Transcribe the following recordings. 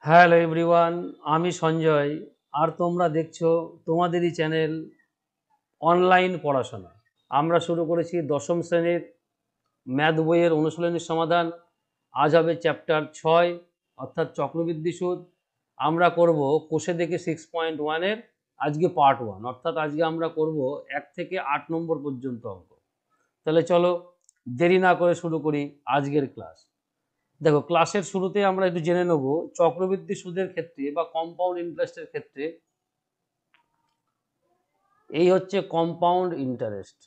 Hello everyone, আমি সঞ্জয়। আর তোমরা দেখছো তোমাদেরই চ্যানেল অনলাইন পড়াশোনা। আমরা শুরু করেছি দশম শ্রেণীর ম্যাথ বইয়ের অনুশীলনীর সমাধান। আজ হবে চ্যাপ্টার 6 অর্থাৎ চক্রবৃদ্ধি সুদ। আমরা করব কোষে দেখে 6.1-এর আজকে পার্ট 1, অর্থাৎ আজকে আমরা করব 1 থেকে 8 নম্বর পর্যন্ত অঙ্ক। তাহলে চলো দেরি না করে শুরু করি আজকের ক্লাস। দেখো, ক্লাসের শুরুতে আমরা একটু জেনে নেব চক্রবৃদ্ধি সুদের ক্ষেত্রে বা কম্পাউন্ড ইন্টারেস্টের ক্ষেত্রে এই হচ্ছে কম্পাউন্ড ইন্টারেস্ট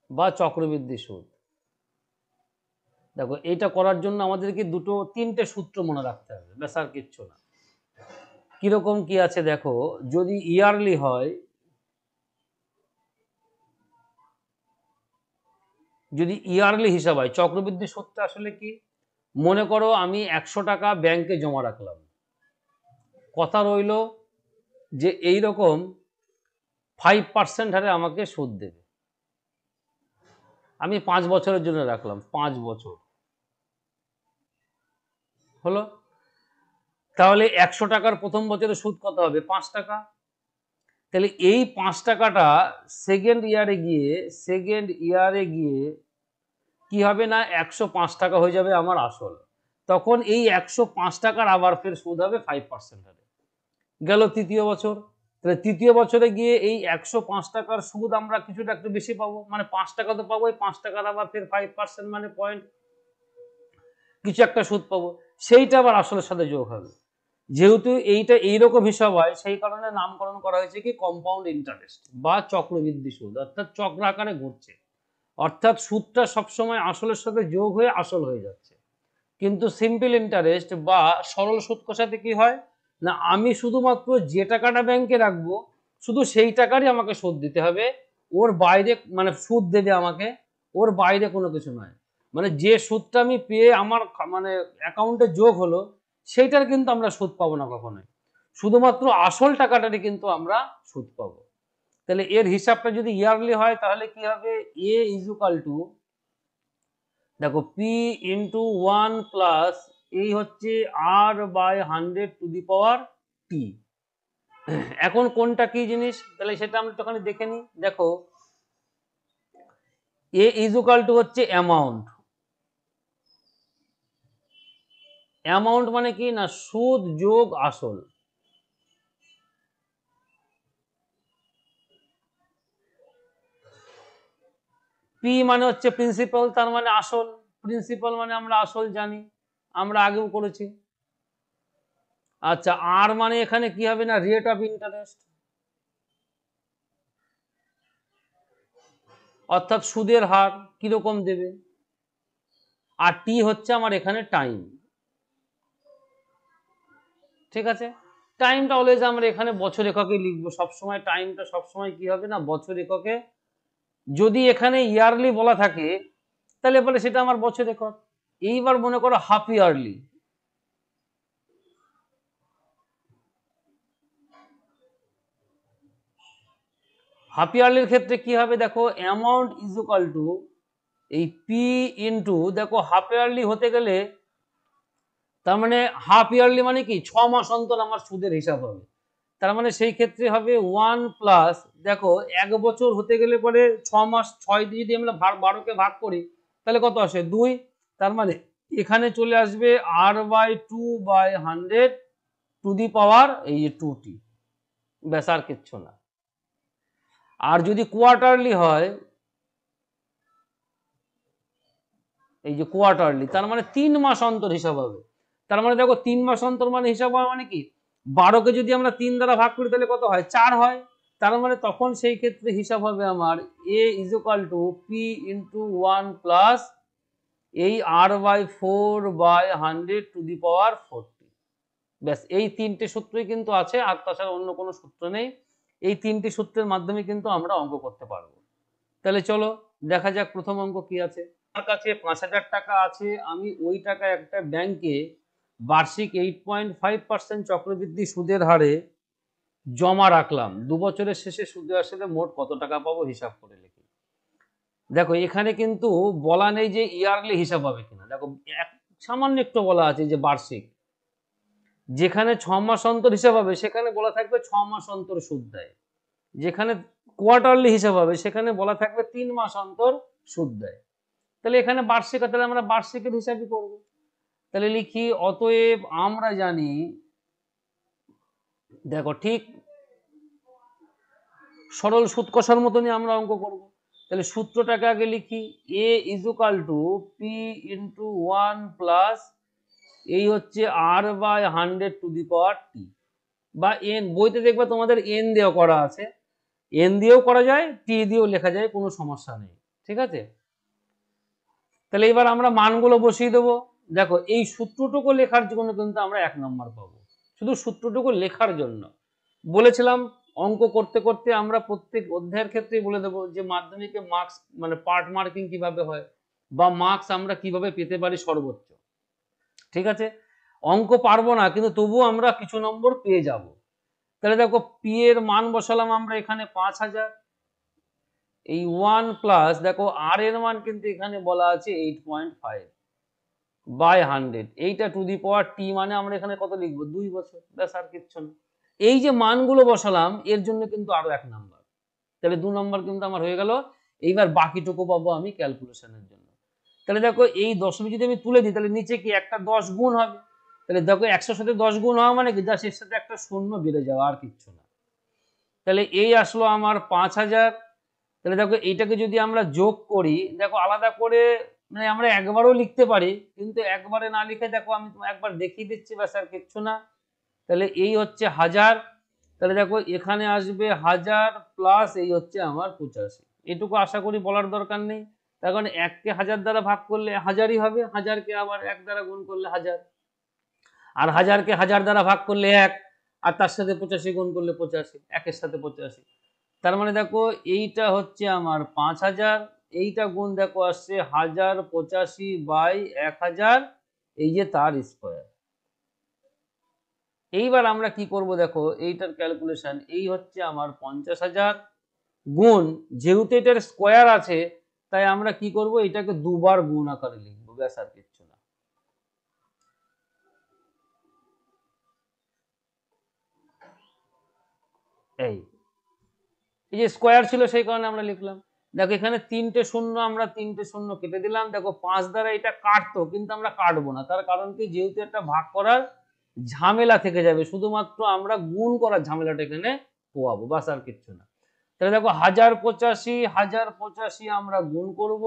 বা চক্রবৃদ্ধি সুদ। দেখো, এটা করার জন্য আমাদেরকে তিনটে সূত্র মনে রাখতে হবে, ব্যাস আর কিচ্ছু না। কিরকম কি আছে দেখো, যদি ইয়ারলি হয়, যদি ইয়ারলি হিসাব হয়, চক্রবৃদ্ধি সুদটা আসলে কি, মনে করো আমি 100 টাকা ব্যাংকে জমা রাখলাম, কথা রইল যে এই রকম 5% হারে আমাকে সুদ দেবে। আমি 5 বছরের জন্য রাখলাম, 5 বছর হলো। তাহলে 100 টাকার প্রথম বছরে সুদ কত হবে? 5 টাকা। তাহলে এই 5 টাকাটা সেকেন্ড ইয়ারে গিয়ে কি হবে না, 105 টাকা হয়ে যাবে আমার আসল। তখন এই 105 টাকার আবার ফের সুদ হবে 5% হারে। গেল তৃতীয় বছর। তাহলে তৃতীয় বছরে গিয়ে এই 105 টাকার সুদ আমরা কিছুটা একটু বেশি পাবো, মানে 5 টাকা তো পাবো, 5 টাকার আবার ফের 5% মানে পয়েন্ট কিছু একটা সুদ পাবো, সেইটা আবার আসলের সাথে যোগ হবে। যেহেতু এইটা এইরকম হিসাব হয়, সেই কারণে নামকরণ করা হয়েছে কি কম্পাউন্ড ইন্টারেস্ট বা চক্রবৃদ্ধি সুদ, অর্থাৎ চক্র আকারে ঘুরছে, অর্থাৎ সুদটা সবসময় আসলের সাথে যোগ হয়ে আসল হয়ে যাচ্ছে। কিন্তু সিম্পল ইন্টারেস্ট বা সরল সুদ কষাতে কি হয় না, আমি শুধুমাত্র যে টাকাটা ব্যাংকে রাখবো শুধু সেই টাকারই আমাকে সুদ দিতে হবে, ওর বাইরে মানে সুদ দেবে আমাকে, ওর বাইরে কোনো কিছু নয়। মানে যে সুদটা আমি পেয়ে আমার মানে অ্যাকাউন্টে যোগ হলো, সেইটার কিন্তু আমরা সুদ পাবো না কখনোই, শুধুমাত্র আসল টাকাটারই কিন্তু আমরা সুদ পাবো। তাহলে এর হিসাবটা যদি ইয়ারলি হয় তাহলে কি হবে, এ ইজ ইকুয়াল টু, দেখো, পি ইন্টু 1 প্লাস এই হচ্ছে আর বাই 100 টু দি পাওয়ার টি। এখন কোনটা কি জিনিস, তাহলে সেটা আমরা একটুখানি দেখে নিই। দেখো, এ ইজ ইকুয়াল টু হচ্ছে অ্যামাউন্ট। অ্যামাউন্ট মানে কি না, সুদ যোগ আসল। পি মানে হচ্ছে প্রিন্সিপাল, তার মানে আসল। প্রিন্সিপাল মানে আমরা আসল জানি, আমরা আগেও করেছি। আচ্ছা, আর মানে এখানে কি হবে না, রেট অফ ইন্টারেস্ট, অর্থাৎ সুদের হার কিরকম দেবে। আর টি হচ্ছে আমার এখানে টাইম। ঠিক আছে, টাইমটা অলওয়েজ আমরা এখানে বছর এককে লিখবো সবসময়, টাইমটা সবসময় কি হবে না, বছর এককে। যদি এখানে ইয়ারলি বলা থাকে তাহলে বলে সেটা আমার বছর একক। এইবার মনে করো হাফ ইয়ারলি, হাফ ইয়ারলির ক্ষেত্রে কি হবে, দেখো, অ্যামাউন্ট ইজ ইকুয়াল টু এই পি ইন্টু, দেখো হাফ ইয়ারলি হতে গেলে তার মানে হাফ ইয়ারলি মানে কি 6 মাস অন্তর আমার সুদের হিসাব হবে। তার মানে সেই ক্ষেত্রে হবে 1 প্লাস, দেখো 1 বছর হতে গেলে পরে 6 মাস, 6 দিয়ে যদি আমরা 12কে ভাগ করি তাহলে কত আসে 2। তার মানে এখানে চলে আসবে আর বাই 2 বাই 100 টু দি পাওয়ার এই যে 2t, ব্যাস আর কিচ্ছু না। আর যদি কোয়ার্টারলি হয়, এই যে কোয়ার্টারলি, তার মানে 3 মাস অন্তর হিসাব হবে। তার মানে দেখো 3 মাস অন্তর মানে হিসাব হয় মানে কি, 12কে যদি আমরা 3 দ্বারা ভাগ করি তাহলে কত হয়, 4 হয়। তার মানে তখন সেই ক্ষেত্রে হিসাব হবে আমার A is equal to P into 1 plus এই R by 4 by 100 to the power 40। ব্যাস এই তিনটে সূত্রই কিন্তু আছে, আর তাছাড়া অন্য কোনো সূত্র নেই। এই তিনটি সূত্রের মাধ্যমে কিন্তু আমরা অঙ্ক করতে পারবো। তাহলে চলো দেখা যাক প্রথম অঙ্ক কি আছে। আমার কাছে 5,000 টাকা আছে, আমি ওই টাকা একটা ব্যাংকে বার্ষিক 8.5% চক্রবৃদ্ধি সুদের হারে জমা রাখলাম, 2 বছরের শেষে সুদে আসলে মোট কত টাকা পাবো হিসাব করে লিখি। দেখো, এখানে কিন্তু বলা নেই যে ইয়ারলি হিসাব হবে কিনা। দেখো, সামান্য একটু বলা আছে যে বার্ষিক, যেখানে 6 মাস অন্তর হিসাব হবে সেখানে বলা থাকবে 6 মাস অন্তর সুদ দেয়, যেখানে কোয়ার্টারলি হিসাব হবে সেখানে বলা থাকবে 3 মাস অন্তর সুদ দেয়। তাহলে এখানে বার্ষিক, তাহলে আমরা বার্ষিকের হিসাবই করব। তাহলে লিখি অতএব আমরা জানি, দেখো ঠিক সরল সুদ কষার মতনই আমরা অঙ্ক করব। তাহলে সূত্রটাকে আগে লিখি, a is equal to P into 1 plus এই হচ্ছে r by 100 to the power টি, বা এন, বইতে দেখবে তোমাদের এন দিয়েও করা আছে, এন দিয়েও করা যায়, টি দিয়েও লেখা যায়, কোনো সমস্যা নেই, ঠিক আছে। তাহলে এবার আমরা মানগুলো বসিয়ে দেবো। দেখো এই সূত্রটুকু লেখার জন্য কিন্তু আমরা 1 নম্বর পাবো, শুধু সূত্রটুকু লেখার জন্য। বলেছিলাম অঙ্ক করতে করতে আমরা প্রত্যেক অধ্যায়ের ক্ষেত্রেই বলে দেবো যে মাধ্যমিকে মার্কস মানে পার্ট মার্কিং কিভাবে হয়, বা মার্কস আমরা কিভাবে পেতে পারি সর্বোচ্চ, ঠিক আছে। অঙ্ক পারবো না কিন্তু তবুও আমরা কিছু নম্বর পেয়ে যাব। তাহলে দেখো পি এর মান বসালাম আমরা এখানে 5000, এই 1 প্লাস দেখো আর এর মান কিন্তু এখানে বলা আছে 8.5 বাই 100, এইটা টু দি পাওয়ার টি, মানে আমরা এখানে কত লিখবো 2 বছর, ব্যাস আর কিচ্ছু না। এই যে মানগুলো বসালাম এর জন্য কিন্তু আরো 1 নাম্বার, তাহলে 2 নম্বর কিন্তু আমার হয়ে গেল। এইবার বাকিটুকু পাবো আমি ক্যালকুলেশনের জন্য। তাহলে দেখো এই দশমিক যদি আমি তুলে দিই তাহলে নিচে কি একটা 10 গুণ হবে, তাহলে দেখো 100 সাথে 10 গুণ হওয়া মানে কি জাস্ট এর সাথে একটা শূন্য বেড়ে যাওয়া, আর কিচ্ছু না। তাহলে এই আসলো আমার 5000। তাহলে দেখো এইটাকে যদি আমরা যোগ করি, দেখো আলাদা করে মানে আমরা একবারও লিখতে পারি, কিন্তু একবারে না লিখে দেখো আমি একবার দেখিয়ে দিচ্ছি, ব্যাস আর কিচ্ছু না। তাহলে এই হচ্ছে 1000, তাহলে দেখো এখানে আসবে 1000 প্লাস এই হচ্ছে আমার 85, এটুকু আশা করি বলার দরকার নেই। তার কারণ 1কে 1000 দ্বারা ভাগ করলে 1000ই হবে, 1000কে আবার 1 দ্বারা গুণ করলে 1000, আর 1000কে 1000 দ্বারা ভাগ করলে 1, আর তার সাথে 85 গুণ করলে 85, 1-এর সাথে 85। তার মানে দেখো এইটা হচ্ছে আমার 5000, এইটা গুণ দেখো আসছে 1085 বাই 1000, এই যে তার স্কোয়ার। এইবার আমরা কি করব, দেখো এইটার ক্যালকুলেশন, এই হচ্ছে আমার 50,000 গুণ, যেহেতু এটার স্কোয়ার আছে তাই আমরা কি করব, এটাকে দুবার গুণ আকারে লিখবো, ব্যাস আর কিচ্ছু না। এই এই যে স্কোয়ার ছিল সেই কারণে আমরা লিখলাম। দেখো এখানে 3টে শূন্য, আমরা 3টে শূন্য কেটে দিলাম। দেখো 5 দ্বারা এটা কাটতো কিন্তু আমরা কাটবো না, তার কারণ কি, যেহেতু একটা ভাগ করার ঝামেলা থেকে যাবে, শুধুমাত্র আমরা গুণ করার ঝামেলাটা এখানে পোয়াবো, বাস আর কিচ্ছু না। তাহলে দেখো 1085 আমরা গুণ করব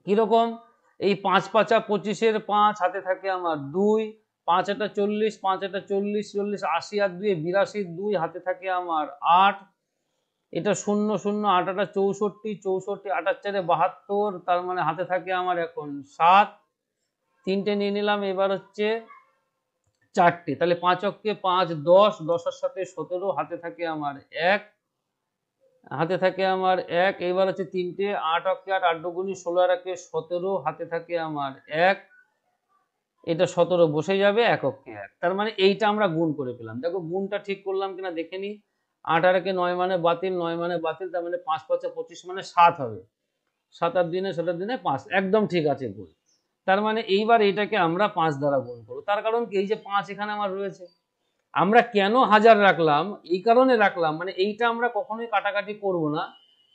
কিরকম, এই 5 5 25-এর 5 হাতে থাকে আমার 2, 5 8 40, 5 8 40 40, 80 আর 2 82, 2 হাতে থাকে আমার 8, এটা 0 0 8 8 64, 64 8 4 72, তার মানে হাতে থাকে আমার এখন 7, 3টে নিয়ে নিলাম, এবার হচ্ছে 4টে, তাহলে 5 অক্ষে 5 10, 10-এর সাথে 17, হাতে থাকে আমার 1, হাতে থাকে আমার 1, এবার হচ্ছে 3টে 8 অক্ষে 8, 8 দুগুণী 16 আর 1 17, হাতে থাকে আমার 1, এটা 17 বসে যাবে, 1 অক্ষে 1, তার মানে এইটা আমরা গুণ করে পেলাম। দেখো গুণটা ঠিক করলাম কিনা দেখে নি, 8 আর 1 9 মানে বাতিল, 9 মানে বাতিল, তার মানে 5 5 25 মানে 7 হবে, 7 আর 7 দিনে 5, একদম ঠিক আছে গুণ। তার মানে এইবার এইটাকে আমরা 5 দ্বারা গুণ করবো, তার কারণ কি, এই যে 5 এখানে আমার রয়েছে, আমরা কেন 1000 রাখলাম, এই কারণে রাখলাম, মানে এইটা আমরা কখনোই কাটাকাটি করব না,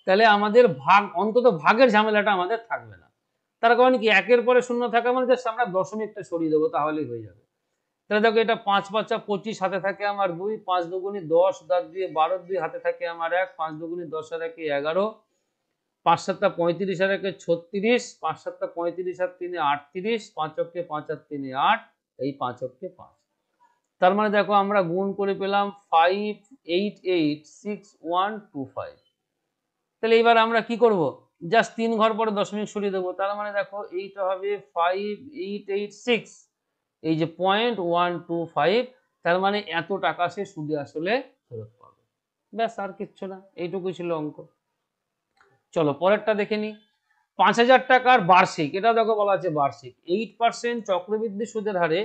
তাহলে আমাদের ভাগ, অন্তত ভাগের ঝামেলাটা আমাদের থাকবে না। তার কারণ কি, 1-এর পরে 0 থাকা মানে জাস্ট আমরা দশমিকটা সরিয়ে দেবো, তাহলেই হয়ে যাবে। তাহলে দেখো এটা 5 5 25, হাতে থাকে আমার 2, 5 দুগুণী 10, 10 দিয়ে 12, 2 হাতে থাকে আমার 1, 5 দুগুণী 10 আর 1 11, 5 7 35 আর 1 36, 5 7 35 আর 3 38, 5 অক্ষে 5 আর 3 8, এই 5 অক্ষে 5। তার মানে দেখো আমরা গুণ করে পেলাম 5886 125। তাহলে এবার আমরা কি করব, জাস্ট 3 ঘর পরে দশমিক সরিয়ে দেবো, তার মানে দেখো এইটা হবে 5886, এই যে 0.125, তার মানে এত টাকা সে সুদে আসলে ফেরত পাবে, ব্যাস আর কিচ্ছু না, এইটুকুই ছিল অঙ্ক। চলো পরেরটা দেখে নি। 5000 টাকার বার্ষিক, এটা দেখো বলা আছে বার্ষিক 8% চক্রবৃদ্ধি সুদের হারে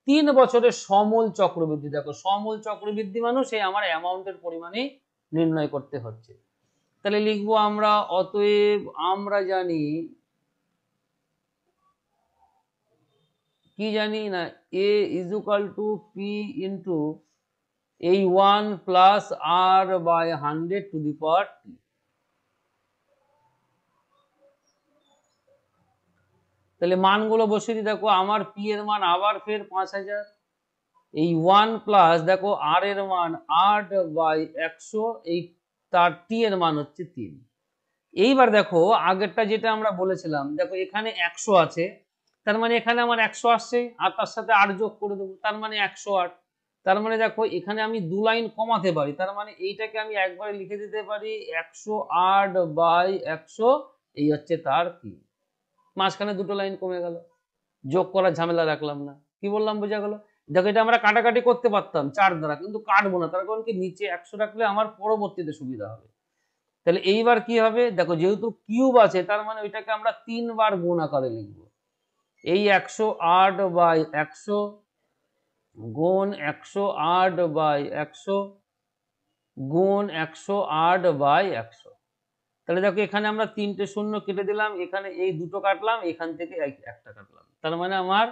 3 বছরের সমূল চক্রবৃদ্ধি, দেখো সমূল চক্রবৃদ্ধি মানে সেই আমার অ্যামাউন্টের পরিমাণই নির্ণয় করতে হচ্ছে। তাহলে লিখবো আমরা, অতএব আমরা জানি কি জানি না, a is equal to P into এই 1 plus R by 100 to the power T. তাহলে মানগুলো বসিয়ে দিই। দেখো আমার পি এর মান আবার ফের 5000, এই 1 প্লাস দেখো আর এর মান 8 বাই 100, এই তার টি এর মান হচ্ছে 3। এইবার দেখো আগেরটা যেটা আমরা বলেছিলাম, দেখো এখানে 100 আছে, তার মানে এখানে আমার 100 আসছে, আর তার সাথে 8 যোগ করে দেবো, তার মানে 108। তার মানে দেখো এখানে আমি 2 লাইন কমাতে পারি, তার মানে এইটাকে আমি একবারে লিখে দিতে পারি 108 বাই 100, এই হচ্ছে তার কি। মাঝখানে 2টো লাইন কমে গেল, যোগ করার ঝামেলা রাখলাম না। কি বললাম, বোঝা গেল? দেখো এটা আমরা কাটাকাটি করতে পারতাম 4 দ্বারা, কিন্তু কাটবো না, তার কারণ কি নিচে 100 রাখলে আমার পরবর্তীতে সুবিধা হবে। তাহলে এইবার কি হবে, দেখো যেহেতু কিউব আছে, তার মানে ওইটাকে আমরা 3 বার গুণ আকারে লিখবো। এই 108 বাই 100 গুণ 108 বাই 100 গুণ 108 বাই 100। তাহলে দেখো এখানে আমরা 3টে শূন্য কেটে দিলাম, এখানে এই 2টো কাটলাম, এখান থেকে একটা কাটলাম, তার মানে আমার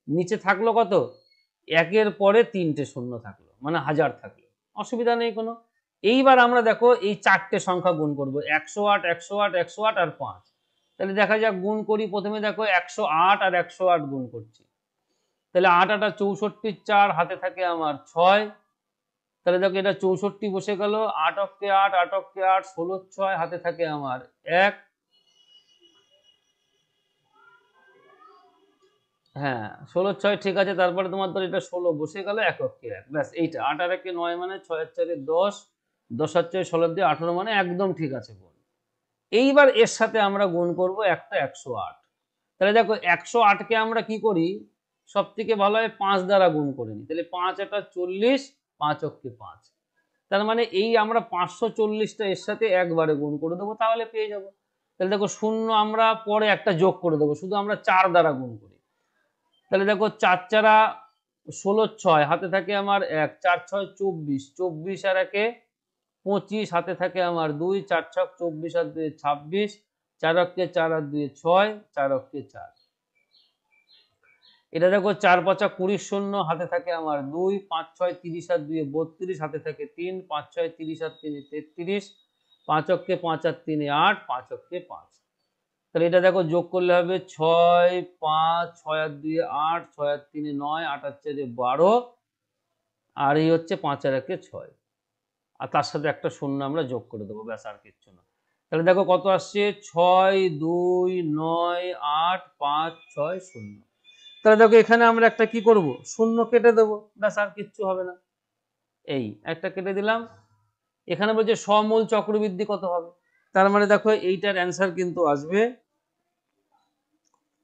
নিচে থাকলো কত, 1-এর পরে 3টে শূন্য থাকলো, মানে 1000 থাকলো, অসুবিধা নেই কোনো। এইবার আমরা দেখো এই 4টে সংখ্যা গুণ করবো, 108 108 108 আর 5। তাহলে দেখা যাক গুণ করি। প্রথমে দেখো 108 আর 108 গুণ করছি, তাহলে 8 8 64, 4 হাতে থাকে আমার 6। তাহলে দেখো এটা 64 বসে গেল, 8 অক্কে 8 8 অক্কে 8 16 6 হাতে থাকে আমার 1। হ্যাঁ 16 6 ঠিক আছে, তারপরে তোমার ধর এটা 16 বসে গেল, 1 অক্কে 1, ব্যাস এইটা 8 আর 1 9 মানে 6 আর 4 10, 10 আর 4 16 দিয়ে 18, মানে একদম ঠিক আছে গুণ। এইবার এর সাথে আমরা গুণ করব একটা 108। তাহলে দেখো 108 কে আমরা কি করি, সব থেকে ভালো হয় 5 দ্বারা গুণ করে নিই। তাহলে 5 এটা 40, 5 অক্কে 5, তার মানে এই আমরা 540টা এর সাথে একবারে গুণ করে দেবো, তাহলে পেয়ে যাব। তাহলে দেখো শূন্য আমরা পরে একটা যোগ করে দেবো, শুধু আমরা 4 দ্বারা গুণ করি। তাহলে দেখো 4 4 16 6 হাতে থাকে আমার 1, 4 6 24, 24 আর 1 25 হাতে থাকে আমার 2, 4 6 24 আর 2 26, 4 অক্কে 4 আর 2 6, 4 অক্কে 4। এটা দেখো 4 5 20 শূন্য হাতে থাকে আমার 2, 5 6 30 আর 2 32 হাতে থাকে 3, 5 6 30 আর 3 33, 5 অক্কে 5 আর 3 8, 5 অক্কে 5। তাহলে এটা দেখো যোগ করলে হবে 6 5 6 আর 2 8, 6 আর 3 9, 8 আর 4 12, আর এই হচ্ছে 5 আর 1 6, আর তার সাথে একটা শূন্য আমরা যোগ করে দেবো, ব্যাস আর কিচ্ছু না। তাহলে দেখো কত আসছে, 6 2 9 8 5 6 0। তাহলে দেখো এখানে আমরা একটা কি করব, শূন্য কেটে দেবো, ব্যাস আর কিচ্ছু হবে না। এই একটা কেটে দিলাম। এখানে বলছে সমূল চক্রবৃদ্ধি কত হবে, তার মানে দেখো এইটার অ্যান্সার কিন্তু আসবে,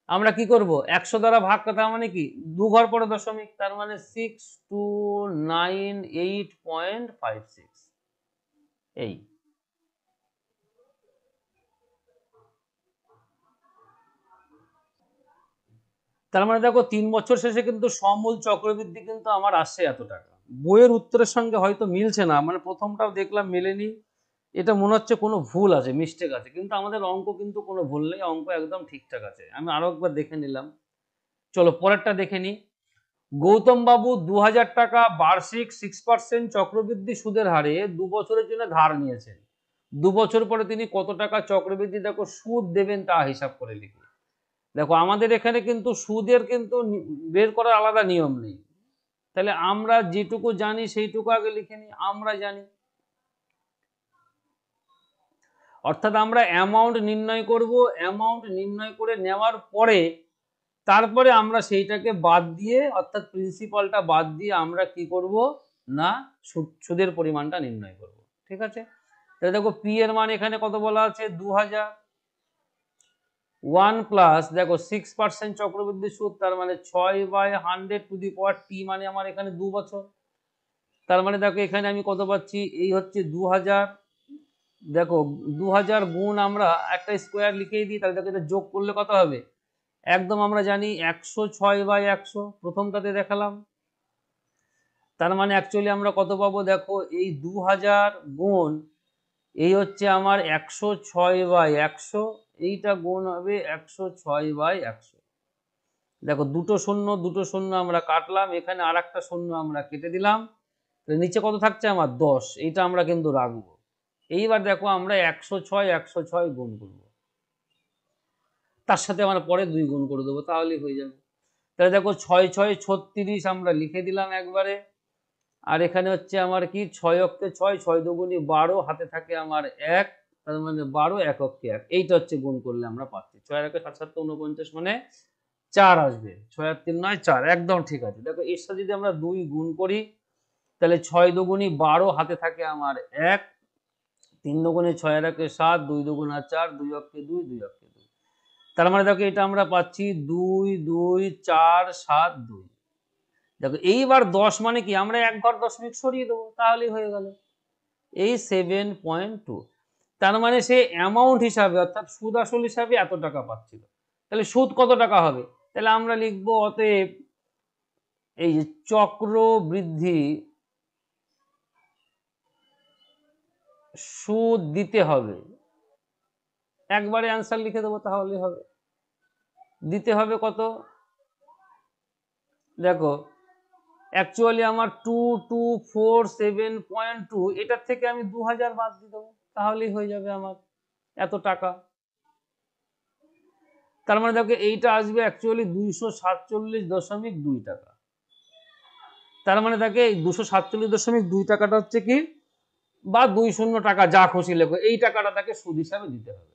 আমরা কি করব 100 দ্বারা ভাগ, তার মানে কি 2 ঘর পরে দশমিক, তার মানে 6298.56। এই তার মানে দেখো 3 বছর শেষে কিন্তু সমূল চক্রবৃদ্ধি কিন্তু আমার আসছে এত টাকা। বইয়ের উত্তরের সঙ্গে হয়তো মিলছে না, মানে প্রথমটাও দেখলাম মেলেনি, এটা মনে হচ্ছে কোনো ভুল আছে, মিস্টেক আছে, কিন্তু আমাদের অঙ্ক কিন্তু কোনো ভুল নেই, অঙ্ক একদম ঠিকঠাক আছে। আমি আরো একবার দেখে নিলাম, চলো পরেরটা দেখে নিই। গৌতম বাবু 2000 টাকা বার্ষিক 6% চক্রবৃদ্ধি সুদের হারে 2 বছরের জন্য ধার নিয়েছেন। 2 বছর পরে তিনি কত টাকা চক্রবৃদ্ধি দেখো সুদ দেবেন তা হিসাব করে লিখি। দেখো আমাদের এখানে কিন্তু সুদের কিন্তু বের করার আলাদা নিয়ম নেই, তাহলে আমরা যেটুকু জানি সেইটুকু আগে লিখে নিই। আমরা জানি, অর্থাৎ আমরা অ্যামাউন্ট নির্ণয় করব, অ্যামাউন্ট নির্ণয় করে নেওয়ার পরে তারপরে আমরা সেইটাকে বাদ দিয়ে, অর্থাৎ প্রিন্সিপালটা বাদ দিয়ে আমরা কি করব না সুদের পরিমাণটা নির্ণয় করব। ঠিক আছে, তাহলে দেখো পি এর মান এখানে কত বলা আছে 2000, 1 প্লাস দেখো 6% চক্রবৃদ্ধি সুদ, তার মানে 6/100 টু দি পাওয়ার টি, মানে আমার এখানে 2 বছর। তার মানে দেখো এখানে আমি কত পাচ্ছি, এই হচ্ছে 2000, দেখো 2000 গুণ আমরা একটা স্কোয়ার লিখেই দিই, তাহলে দেখো এটা যোগ করলে কত হবে, একদম আমরা জানি 106/100, প্রথমটাতে দেখালাম। তার মানে অ্যাকচুয়ালি আমরা কত পাবো, দেখো এই 2000 গুণ এই হচ্ছে আমার 106/100, এইটা গুণ হবে 106/100, দেখো দুটো শূন্য আমরা কাটলাম, এখানে আর একটা শূন্য আমরা কেটে দিলাম, নিচে কত থাকছে আমার 10, এইটা আমরা কিন্তু রাখবো। এইবার দেখো আমরা 106 গুণ করবো, তার সাথে আমরা পরে 2 গুণ করে দেবো, তাহলেই হয়ে যাবে। তাহলে দেখো 6 6 36 আমরা লিখে দিলাম একবারে। আর এখানে হচ্ছে আমার কি 6 অক্ষে 6, 6 দুগুণী 12, হাতে থাকে আমার 1, তার মানে 12, 1 অক্ষে 1, এইটা হচ্ছে গুণ করলে আমরা পাচ্ছি 6 আর 1 7 7 49 মানে 4 আসবে। 6 আর 3 9 4, একদম ঠিক আছে। দেখো এর সাথে যদি আমরা 2 গুণ করি তাহলে 6 দুগুণী 12, হাতে থাকে আমার 1, 3 দুগুণে 6 আর 1 7, 2 দুগুণা 4, 2 অক্ষে 2, 2 অক্ষে 2, তার মানে দেখো এটা আমরা পাচ্ছি 2 2 4 7 2। দেখো এইবার 10 মানে কি আমরা এক ঘর দশমিক সরিয়ে দেবো, তাহলেই হয়ে গেল এই 7.2। তার মানে সে অ্যামাউন্ট হিসাবে অর্থাৎ সুদ আসল হিসাবে এত টাকা পাচ্ছিল। তাহলে সুদ কত টাকা হবে? তাহলে আমরা লিখবো অতএব এই যে চক্রবৃদ্ধি সুদ দিতে হবে, একবারে অ্যান্সার লিখে দেবো তাহলে হবে। দিতে হবে কত? দেখো অ্যাকচুয়ালি আমার 2247.2, এটার থেকে আমি 2000 বাদ দিয়ে দেবো, তাহলেই হয়ে যাবে আমার এত টাকা। তার মানে দেখো এইটা আসবে অ্যাকচুয়ালি 247.2 টাকা। তার মানে দেখে 247.2 টাকাটা হচ্ছে কি, বা 20 টাকা, যা খুশি লেখো, এই টাকাটা তাকে সুদ হিসাবে দিতে হবে।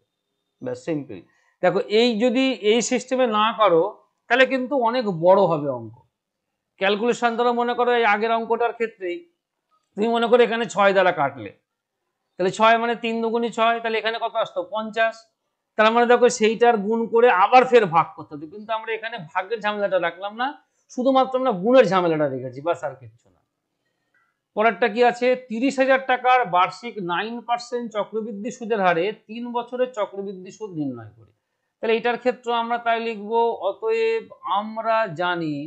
ব্যাস সিম্পল। দেখো এই যদি এই সিস্টেমে না করো তাহলে কিন্তু অনেক বড় হবে অঙ্ক। ক্যালকুলেশন ধরো মনে করো এই আগের অঙ্কটার ক্ষেত্রেই তুমি মনে করো এখানে 6 দ্বারা কাটলে, তাহলে 6 মানে 3 দুগুণী 6, তাহলে এখানে কত আসতো 50। তার মানে দেখো সেইটার গুণ করে আবার ফের ভাগ করতে হবে, কিন্তু আমরা এখানে ভাগের ঝামেলাটা রাখলাম না, শুধুমাত্র আমরা গুণের ঝামেলাটা রেখেছি, বাস আর কিচ্ছু না। পরেরটা কি আছে? 30,000 টাকার বার্ষিক 9% চক্রবৃদ্ধি সুদের হারে 3 বছরের চক্রবৃদ্ধি সুদ নির্ণয় করি। তাহলে এটার ক্ষেত্রে আমরা তাই লিখবো অতএব আমরা জানি,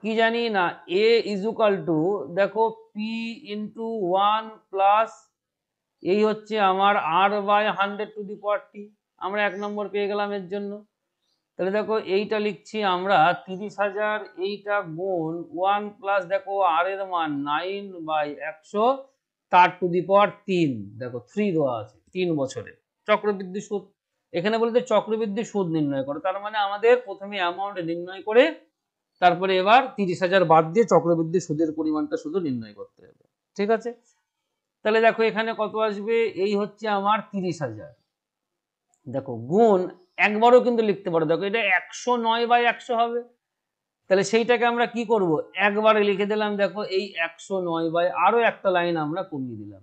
কি জানি না, a ইজ ইকুয়াল টু, দেখো p ইন্টু 1 প্লাস এই হচ্ছে আমার r/100 t, আমরা 1 নম্বর পেয়ে গেলাম এর জন্য। তাহলে দেখো এইটা লিখছি আমরা 30,000, এইটা গুণ 1 প্লাস দেখো আর এর মান 9/100, তার টু দি পাওয়ার 3, দেখো 3 দেওয়া আছে 3 বছরে চক্রবৃদ্ধি সুদ। এখানে বলতে চক্রবৃদ্ধি সুদ নির্ণয় করো, তার মানে আমাদের প্রথমে অ্যামাউন্ট নির্ণয় করে তারপরে এবার 30,000 বাদ দিয়ে চক্রবৃদ্ধি সুদের পরিমাণটা শুধু নির্ণয় করতে হবে। ঠিক আছে, তাহলে দেখো এখানে কত আসবে, এই হচ্ছে আমার 30,000, দেখো গুণ একবারও কিন্তু লিখতে পারো, দেখো এটা 109/100 হবে, তাহলে সেইটাকে আমরা কি করব, একবারে লিখে দিলাম। দেখো এই 109 আরো একটা লাইন আমরা কমিয়ে দিলাম,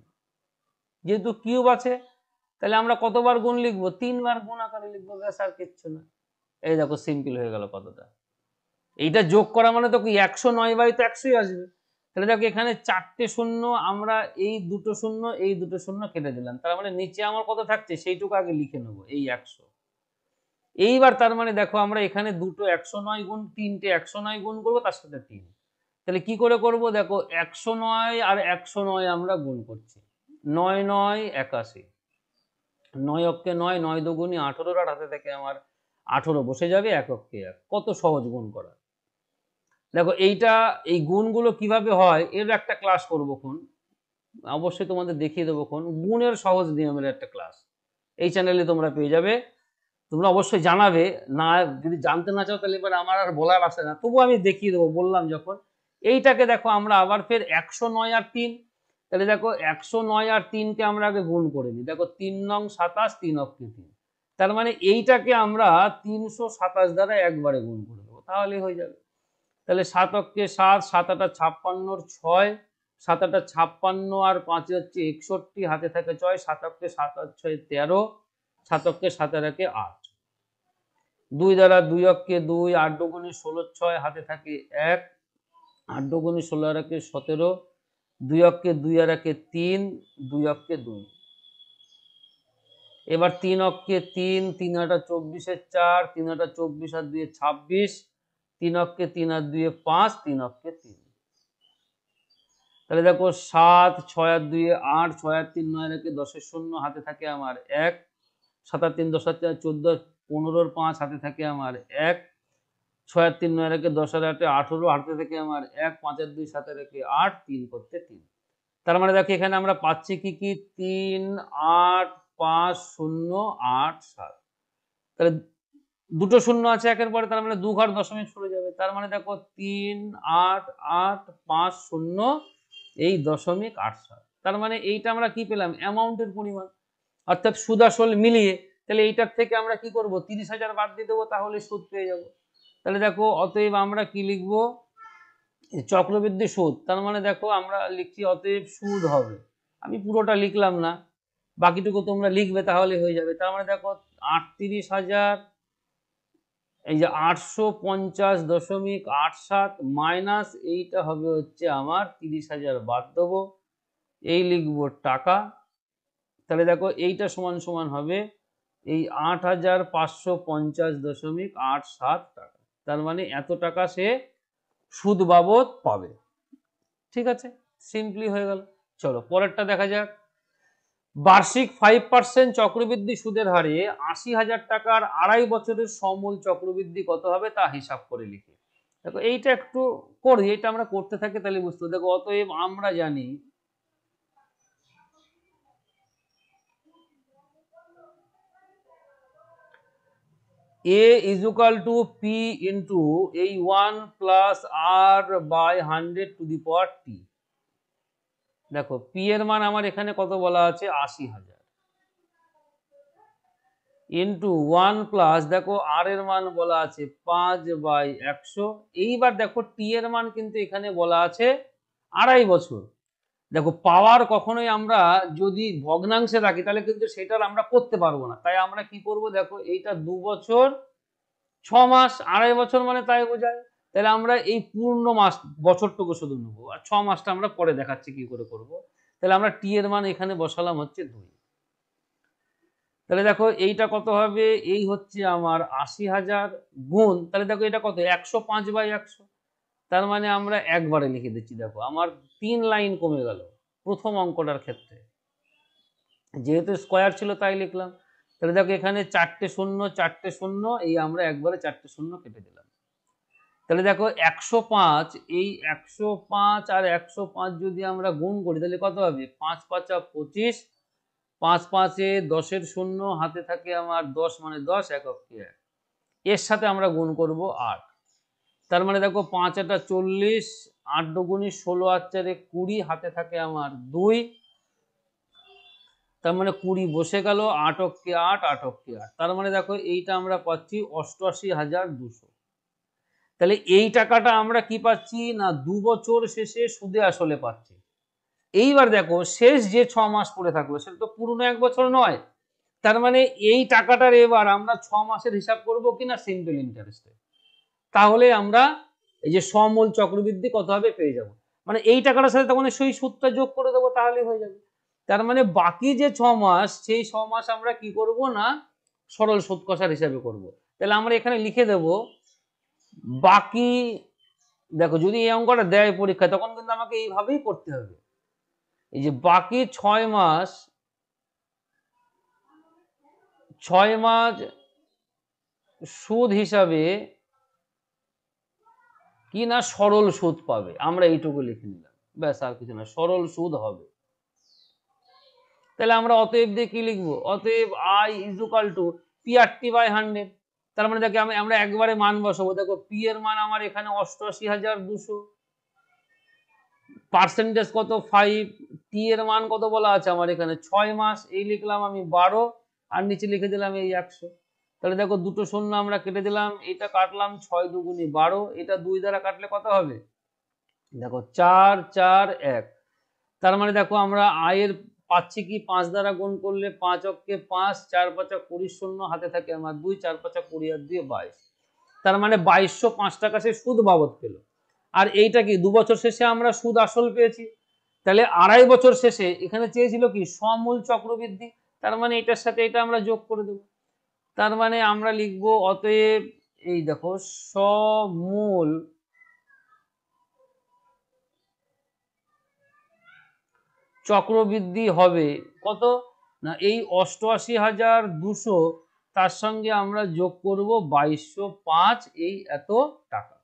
যেহেতু কিউব আছে তাহলে আমরা কতবার গুণ লিখবো, 3 বার গুণ আকারে লিখবো, ব্যাস আর কিচ্ছু না। এই দেখো সিম্পল হয়ে গেল কতটা। এইটা যোগ করা মানে তো কি 109 তো 100ই আসবে। তাহলে দেখো এখানে 4টে শূন্য, আমরা এই দুটো শূন্য এই দুটো শূন্য কেটে দিলাম, তার মানে নিচে আমার কত থাকছে সেইটুকু আগে লিখে নেবো, এই 100। এইবার তার মানে দেখো আমরা এখানে দুটো 109 গুণ 3টে 109 গুণ করবো, তার সাথে 3, তাহলে কি করে করব, দেখো 109 আর 109 আমরা গুণ করছি, 9 9 81, 9 অক্ষে 9, 9 দুগুণী 18, আর হাতে থেকে আমার 18 বসে যাবে, 1 অক্ষে 1, কত সহজ গুণ করা। দেখো এইটা এই গুণগুলো কিভাবে হয় এর একটা ক্লাস করবো খন, অবশ্যই তোমাদের দেখিয়ে দেবো খন, গুণের সহজ নিয়মের একটা ক্লাস এই চ্যানেলে তোমরা পেয়ে যাবে। তোমরা অবশ্যই জানাবে, না যদি জানতে না চাও তাহলে এবার আমার আর বলার আসে না, তবু আমি দেখিয়ে দেবো বললাম যখন। এইটাকে দেখো আমরা আবার ফের 109 আর 3, তাহলে দেখো 109 আর 3কে আমরা আগে গুণ করে নিই, দেখো 3 নং 27, 3 অক্ষে 3, তার মানে এইটাকে আমরা 327 দ্বারা একবারে গুণ করে দেবো, তাহলেই হয়ে যাবে। তাহলে 7 অক্ষে 7, 7 আটা 56, 6, 7 আটা 56 আর 5 হচ্ছে 61, হাতে থাকে 6, 7 অক্ষে 7 আর 6 13, 7 অক্ষে 7 আর 1 8, 2 দ্বারা 2 অক্ষে 2, 8 দুগুণে 16 6, হাতে থাকে 1, 8 দুগুণে 16 আর 1 17, 2 অক্ষে 2 আর 1 3, 2 অক্ষে 2, এবার 3 অক্ষে 3, 3 আটা 24 4, 3 আটা 24 আর 2 26, 3 অক্ষে 3 আর 2 5, 3 অক্ষে 3। তাহলে দেখো 7, 6 আর 2 8, 6 আর 3 9 আর 1 10 শূন্য, হাতে থাকে আমার 1, 7 আর 3 10 আর 4 14, 15 5 হাতে থাকে আমার 1, 6 আর 3 9 আর 1 10 আর 8 18 হাতে থাকে আমার 1, 5 আর 2 7 আর 1 8, 3 করতে 3। তার মানে দেখো এখানে আমরা পাচ্ছি কি কি 3 8 5 0 8 7। তাহলে দুটো শূন্য আছে একের পরে, তার মানে 2 ঘর দশমিক সরে যাবে। তার মানে দেখো 3 8 8 5 0 এই দশমিক 8 7। তার মানে এইটা আমরা কি পেলাম, অ্যামাউন্টের পরিমাণ, অর্থাৎ সুদ আসল মিলিয়ে। তাহলে এইটার থেকে আমরা কি করব, 30,000 বাদ দিয়ে দেবো, তাহলে সুদ পেয়ে যাব। তাহলে দেখো অতএব আমরা কি লিখবো, চক্রবৃদ্ধি সুদ। তার মানে দেখো আমরা লিখছি অতএব সুদ হবে, আমি পুরোটা লিখলাম না, বাকিটুকু তোমরা লিখবে তাহলে হয়ে যাবে। তার মানে দেখো 38,000, এই যে 850.87 মাইনাস এইটা হবে হচ্ছে আমার 30,000 বাদ দেবো, এই লিখবো টাকা। তাহলে দেখো এইটা সমান সমান হবে এই 8,550.87 টাকা। তার মানে এত টাকা সে সুদ বাবদ পাবে। ঠিক আছে, সিম্পলি হয়ে গেল। চলো পরেরটা দেখা যাক। বার্ষিক 5% চক্রবৃদ্ধি সুদের হারে 80,000 টাকার 2.5 বছরের সমূল চক্রবৃদ্ধি কত হবে তা হিসাব করে লিখি। দেখো এইটা একটু করি, এটা আমরা করতে থাকি তাহলে বুঝতে। দেখো অতএব আমরা জানি A is equal to P into এই 1 plus R by 100 to the power T। দেখো P এর মান আমার এখানে কত বলা আছে, 80,000 ইন্টু 1 প্লাস দেখো আর এর মান বলা আছে 5/100। এইবার দেখো টি এর মান কিন্তু এখানে বলা আছে 2.5 বছর। দেখো পাওয়ার কখনোই আমরা যদি ভগ্নাংশে রাখি তাহলে কিন্তু সেটার আমরা করতে পারবো না, তাই আমরা কি করব, দেখো এইটা 2 বছর 6 মাস, 2.5 বছর মানে তাই বোঝায়। তাহলে আমরা এই পূর্ণ মাস বছরটুকু শুধু নেবো, আর 6 মাসটা আমরা পরে দেখাচ্ছি কি করে করব। তাহলে আমরা টি এর মান এখানে বসালাম হচ্ছে 2। তাহলে দেখো এইটা কত হবে, এই হচ্ছে আমার 80,000 গুণ, তাহলে দেখো এটা কত 105/100। তার মানে আমরা একবারে লিখে দিচ্ছি। দেখো আমার 3 লাইন কমে গেল প্রথম অঙ্কটার ক্ষেত্রে, যেহেতু স্কোয়ার ছিল তাই লিখলাম। তাহলে দেখো এখানে 4টে শূন্য 4টে শূন্য, এই আমরা একবারে 4টে শূন্য কেটে দিলাম। তাহলে দেখো 105, এই 105 আর 105 যদি আমরা গুণ করি তাহলে কত হবে, 5 5 25, 5 5 10-এর শূন্য হাতে থাকে আমার 10 মানে 10 একক কি এর সাথে আমরা গুণ করব 8। তার মানে দেখো 5 8 40, 8 দুগুণী 16 আর 4 20 হাতে থাকে আমার 2। তার মানে 20 বসে গেল, 8 অক্ষে 8 8 অক্ষে 8। তার মানে দেখো এইটা আমরা পাচ্ছি 88,200। তাহলে এই টাকাটা আমরা কি পাচ্ছি না, 2 বছর শেষে সুদে আসলে পাচ্ছি। এইবার দেখো শেষ যে 6 মাস পড়ে থাকলো সেটা তো পুরনো 1 বছর নয়। তার মানে এই টাকাটার এবার আমরা 6 মাসের হিসাব করব কিনা সিম্পল ইন্টারেস্টে, তাহলে আমরা এই যে সমূল চক্রবৃদ্ধি কত হবে পেয়ে যাব। মানে এই টাকাটার সাথে তখন সেই সুদটা যোগ করে দেবো তাহলেই হয়ে যাবে। তার মানে বাকি যে 6 মাস সেই 6 মাস আমরা কি করব না, সরল সুদ কষার হিসাবে করব। তাহলে আমরা এখানে লিখে দেব বাকি, দেখো যদি এই অঙ্কটা দেয় পরীক্ষায় তখন কিন্তু আমাকে এইভাবেই করতে হবে। এই যে বাকি 6 মাস 6 মাস সুদ হিসাবে কি না সরল সুদ পাবে, আমরা এইটুকু লিখে নিলাম, ব্যাস আর কিছু না, সরল সুদ হবে। তাহলে আমরা অতএব দিয়ে কি লিখবো, অতএব I is equal two PRT/100। তার মানে দেখো আমরা একবারে মান বসাবো। দেখো পি এর মান আমার এখানে 88,200, পার্সেন্টেজ কত 5, টি এর মান কত বলা আছে আমার এখানে 6 মাস, এই লিখলাম আমি 12 আর নিচে লিখে দিলাম এই 100। তাহলে দেখো দুটো শূন্য আমরা কেটে দিলাম, এটা কাটলাম 6 দুগুণী 12, এটা 2 দ্বারা কাটলে কত হবে, দেখো 4 4 1। তার মানে দেখো আমরা আয়ের পাচ্ছি কি 5 দ্বারা গুণ করলে 5 অক্ষে 5, 4 5 20 শূন্য হাতে থাকে আমার 2, 4 5 20 আর 2 22। তার মানে 2205 টাকা সে সুদ বাবদ পেল। আর এইটা কি 2 বছর শেষে আমরা সুদ আসল পেয়েছি। তাহলে 2.5 বছর শেষে এখানে চেয়েছিল কি সমূল চক্রবৃদ্ধি, তার মানে এটার সাথে এটা আমরা যোগ করে দেব। তার মানে আমরা লিখবো অতএব এই দেখো সমূল চক্রবৃদ্ধি হবে কত না এই 88,200 তার সঙ্গে আমরা যোগ করব 2205, এই এত টাকা।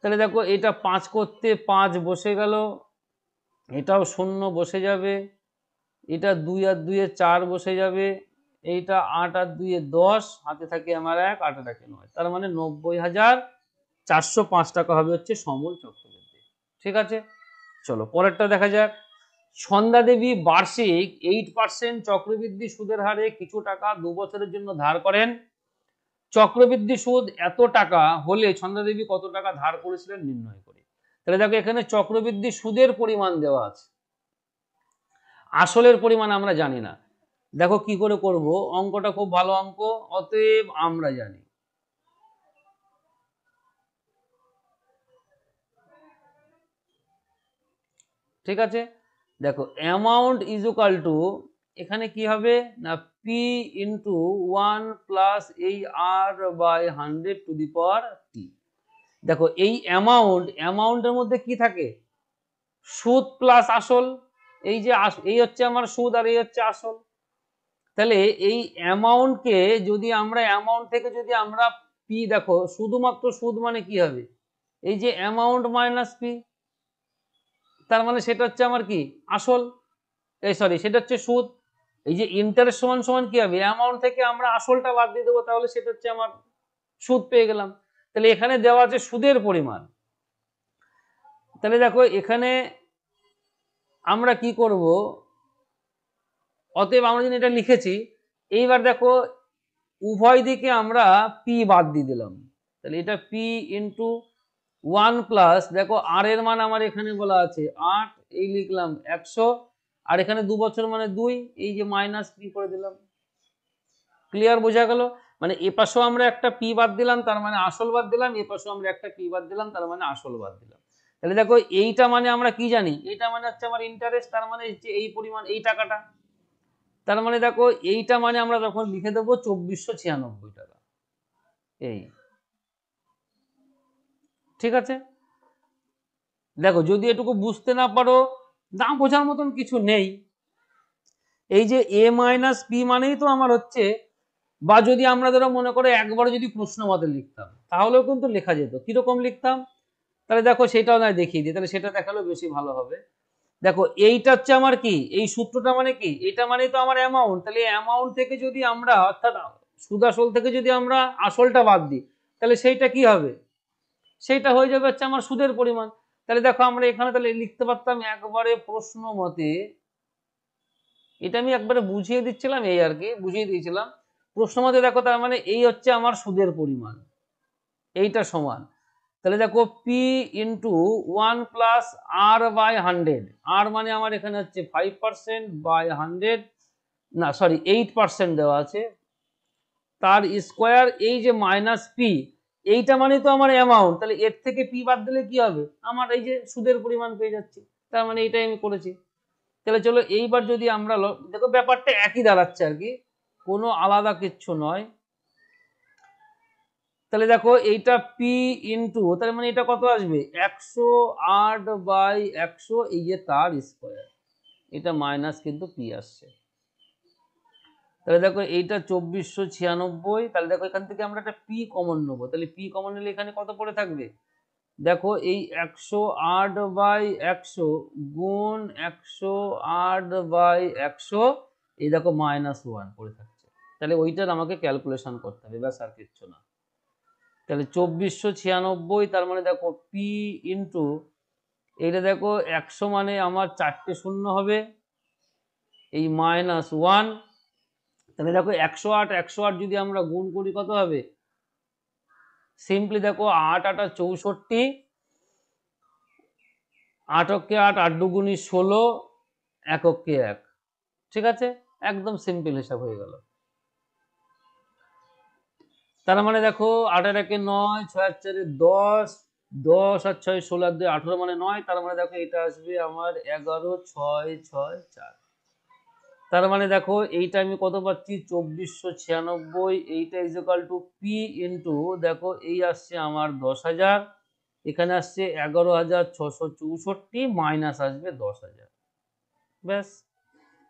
তাহলে দেখো এটা 5 করতে 5 বসে গেল, এটাও 0 বসে যাবে, এটা 2 আর 2 এ 4 বসে যাবে, এইটা 8 আর 2 এ 10, হাতে থাকে আমার 1, 8 আর 1 এ 9, তার মানে 90,405 টাকা হবে হচ্ছে সমল চক্রবৃদ্ধি। ঠিক আছে, চলো পরেরটা দেখা যাক। সন্ধ্যা দেবী বার্ষিক 8% চক্রবৃদ্ধি সুদের হারে কিছু টাকা 2 বছরের জন্য ধার করেন। চক্রবৃদ্ধি সুদ এত টাকা হলে সন্ধ্যা দেবী কত টাকা ধার করেছিলেন নির্ণয় করি। তাহলে দেখো এখানে চক্রবৃদ্ধি সুদের পরিমাণ দেওয়া আছে, আসলের পরিমাণ আমরা জানি না। দেখো কি করে করব, অঙ্কটা খুব ভালো অঙ্ক, অতএব আমরা জানি ঠিক আছে। দেখো অ্যামাউন্ট ইজ ইকুয়াল টু, এখানে কি হবে না পি ইন্টু 1 প্লাস এই R by 100 to the power টি। দেখো এই অ্যামাউন্টের মধ্যে কি থাকে, সুদ প্লাস আসল, এই যে এই হচ্ছে আমার সুদ আর এই হচ্ছে আসল। তাহলে এই অ্যামাউন্টকে যদি আমরা অ্যামাউন্ট থেকে যদি আমরা পি, দেখো শুধুমাত্র সুদ মানে কি হবে, এই যে অ্যামাউন্ট মাইনাস পি, তার মানে সেটা হচ্ছে আমার কি আসল, এই সরি সেটা হচ্ছে সুদ। এই যে ইন্টারেস্ট সমান সমান কি হবে, অ্যামাউন্ট থেকে আমরা আসলটা বাদ দিয়ে দেবো, তাহলে সেটা হচ্ছে আমার সুদ পেয়ে গেলাম। তাহলে এখানে দেওয়া আছে সুদের পরিমাণ। তাহলে দেখো এখানে আমরা কি করব, অতএব আমরা যদি এটা লিখেছি, এইবার দেখো উভয় দিকে আমরা পি বাদ দিয়ে দিলাম, তাহলে এটা পি ইন্টু 1 প্লাস, দেখো আর এর মান আমার এখানে বলা আছে 8, এই লিখলাম 100, আর এখানে 2 বছর মানে 2, এই যে মাইনাস পি করে দিলাম। ক্লিয়ার, বোঝা গেল? মানে এ পাশেও আমরা একটা পি বাদ দিলাম, তার মানে আসল বাদ দিলাম, এ পাশেও আমরা একটা পি বাদ দিলাম, তার মানে আসল বাদ দিলাম। তাহলে দেখো এইটা মানে আমরা কি জানি, এইটা মানে হচ্ছে আমার ইন্টারেস্ট, তার মানে হচ্ছে এই পরিমাণ, এই টাকাটা। তার মানে দেখো এইটা মানে আমরা তখন লিখে দেবো 2496 টাকা, এই। ঠিক আছে, দেখো যদি এটুকু বুঝতে না পারো, না বোঝার মতন কিছু নেই। এই যে এ মাইনাস পি মানেই তো আমার হচ্ছে, বা যদি আমরা ধরো মনে করো একবার যদি প্রশ্ন মতে লিখতাম তাহলেও কিন্তু লেখা যেত, কিরকম লিখতাম, তাহলে দেখো সেটাও নয় দেখিয়ে দিই, তাহলে সেটা দেখালেও বেশি ভালো হবে। দেখো এইটা হচ্ছে আমার কি, এই সূত্রটা মানে কি, এটা মানে তো আমার অ্যামাউন্ট, তাহলে অ্যামাউন্ট থেকে যদি আমরা অর্থাৎ সুদ আসল থেকে যদি আমরা আসলটা বাদ দিই, তাহলে সেইটা কি হবে, সেইটা হয়ে যাবে হচ্ছে আমার সুদের পরিমাণ। তাহলে দেখো আমরা এখানে তাহলে লিখতে পারতাম একবারে প্রশ্ন মতে, এটা আমি একবারে বুঝিয়ে দিচ্ছিলাম, এই আর কি বুঝিয়ে দিয়েছিলাম প্রশ্ন মতে। দেখো তার মানে এই হচ্ছে আমার সুদের পরিমাণ, এইটা সমান, তাহলে দেখো P into 1 plus R by 100, আর মানে আমার এখানে হচ্ছে 5% বাই 100, না সরি 8% দেওয়া আছে, তার স্কোয়ার, এই যে মাইনাস পি, এইটা মানে তো আমার অ্যামাউন্ট, তাহলে এর থেকে পি বাদ দিলে কি হবে, আমার এই যে সুদের পরিমাণ পেয়ে যাচ্ছি, তার মানে এইটাই আমি করেছি। তাহলে চলো এইবার যদি আমরা দেখো ব্যাপারটা একই দাঁড়াচ্ছে আর কি, কোনো আলাদা কিচ্ছু নয়। তাহলে দেখো এইটা পি ইন্টু, তার মানে এটা কত আসবে 108 বাই 100, এই যে তার স্কোয়ার, এটা মাইনাস কিন্তু পি আসছে। তাহলে দেখো এইটা 2496, তাহলে দেখো এখান থেকে আমরা একটা পি কমন নেবো, তাহলে পি কমন নিলে এখানে কত পড়ে থাকবে, দেখো এই 108 বাই 100 গুণ 108 বাই 100, এই দেখো -1 পড়ে থাকছে, তাহলে ওইটার আমাকে ক্যালকুলেশন করতে হবে, ব্যাস আর কিচ্ছু না। তাহলে 2496, তার মানে দেখো পি ইন্টু, এইটা দেখো 100 মানে আমার 4টে শূন্য হবে, এই -1, তাহলে দেখো 108 যদি আমরা গুণ করি কত হবে, সিম্পলি দেখো 8 8 64, 8 অক্ষে 8, 8 দুগুণী 16, 1 অক্ষে 1, ঠিক আছে, একদম সিম্পল হিসাব হয়ে গেল। তার মানে দেখো 8 এর 1 9, 6 আর 4 10, 10 আর 6 16 আর 2 18, মানে 9, তার মানে দেখো এটা আসবে আমার 11 6 6 4, তার মানে দেখো এইটা আমি কত পাচ্ছি 2496, এইটা is equal to P into, দেখো এই আসছে আমার 10,000, এখানে আসছে 11,664, মাইনাস আসবে 10,000, ব্যাস।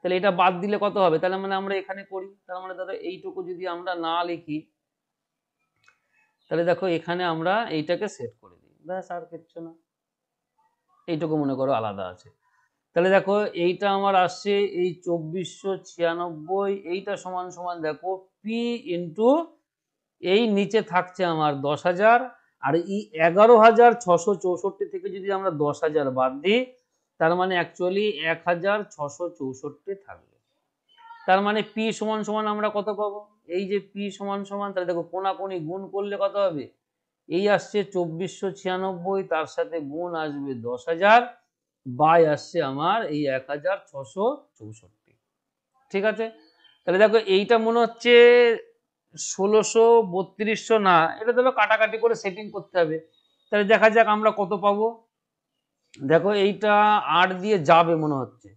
তাহলে এটা বাদ দিলে কত হবে? তাহলে মানে আমরা এখানে করি, তার মানে দাদা এইটুকু যদি আমরা না লিখি, তাহলে দেখো এখানে আমরা এইটাকে সেট করে দিই, ব্যাস, আর কিচ্ছু না। এইটুকু মনে করো আলাদা আছে। তাহলে দেখো এইটা আমার আসছে এই 2496, এইটা সমান সমান দেখো পি ইন্টু এই নিচে থাকছে আমার 10,000, আর এই 11,664 থেকে যদি আমরা 10,000 বাদ দিই, তার মানে অ্যাকচুয়ালি 1,664 থাকবে। তার মানে পি সমান সমান আমরা কত পাবো? এই যে পি সমান সমান, তাহলে দেখো কোনাকুনি গুণ করলে কত হবে? এই আসছে 2496, তার সাথে গুণ আসবে 10,000, বাই আসছে আমার এই 1,664। ঠিক আছে, তাহলে দেখো এইটা মনে হচ্ছে 1632, না, এটা ধরো কাটাকাটি করে সেটিং করতে হবে। তাহলে দেখা যাক আমরা কত পাবো। দেখো এইটা 8 দিয়ে যাবে মনে হচ্ছে,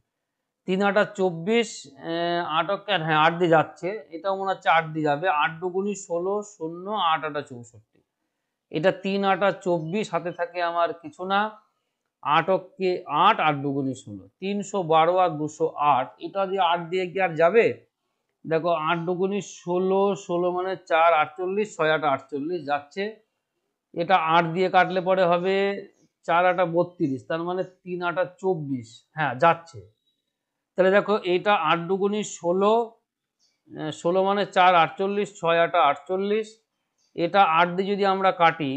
3 8 24, 8 হ্যাঁ 8 দিয়ে যাচ্ছে, এটাও মনে হচ্ছে 8 দিয়ে যাবে, 8 দুগুণি 16, 0 8 8 64, এটা 3 8 24, হাতে থাকে আমার কিছু না, 8 অক্কে 8, 8 দুগুণি 16, 312 আর 208, এটা দিয়ে 8 দিয়ে কি আর যাবে? দেখো 8 দুগুণি 16, 16 মানে 4 48, 6 8 48 যাচ্ছে, এটা 8 দিয়ে কাটলে পরে হবে 4 8 32, তার মানে 3 8 24, হ্যাঁ যাচ্ছে। তাহলে দেখো এইটা 8 দুগুণি 16, 16 মানে 4 48, 6 8 48, এটা 8 দিয়ে যদি আমরা কাটি,